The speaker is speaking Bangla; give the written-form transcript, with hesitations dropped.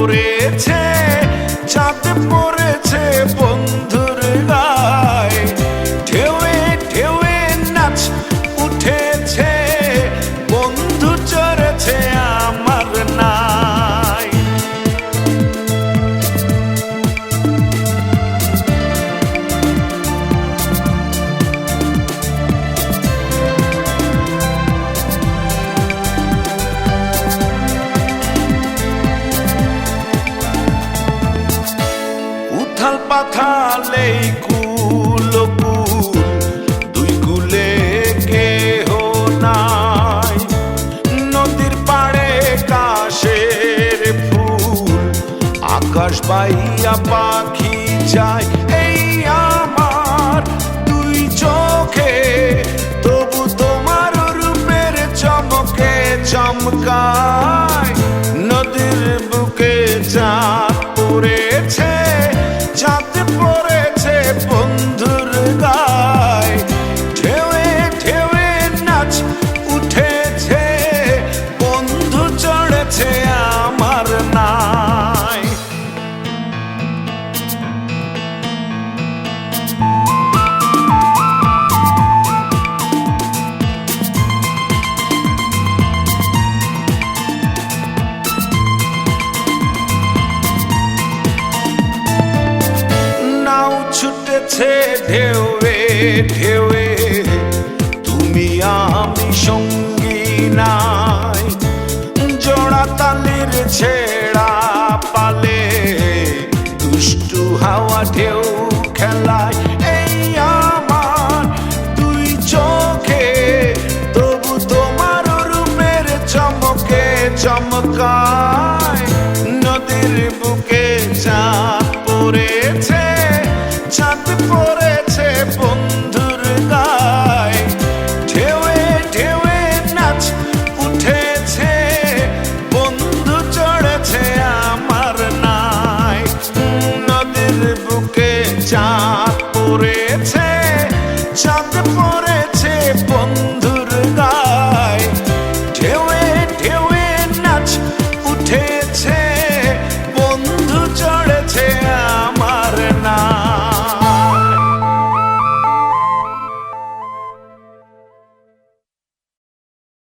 পড়েছে, চাঁদ পড়েছে বন্ধুর গায়ে, ঢেউয়ে ঢেউয়ে নাচ উঠেছে, বন্ধু চড়েছে আমার নাই। উথাল পাথালে কুল কুল, দুই কুলে কেহ নাই, নদীর পাড়ে কাশের ফুল, আকাশ বাইয়া পাখি যায়, এই আমার দুই চোখে, তবু তোমার রূপের চমকে চমকায়, নদীর বুকে চাঁদ পড়েছে, চাঁদ পড়েছে বন্ধুর গায়ে, ঢেউয়ে ঢেউয়ে নাচ উঠেছে, বন্ধু চড়েছে আমার নাই। নাও ছুটেছে ঢেউয়ে ঢেউয়ে, তুমি আমি সঙ্গী নাই, জোড়া তালির ছেড়া পালে, দুষ্টু হাওয়া ঢেউ খেলায়, এই আমার দুই চোখে, তবু তোমার রূপের চমকে চমকায়, নদীর বুকে চাঁদ পড়েছে, চাঁদ পড়েছে বন্ধুর গায়ে, ঢেউয়ে ঢেউয়ে নাচ উঠেছে, বন্ধু চড়েছে আমার নাই। নদীর বুকে চাঁদ পড়েছে, চাঁদ পড়েছে বন্ধু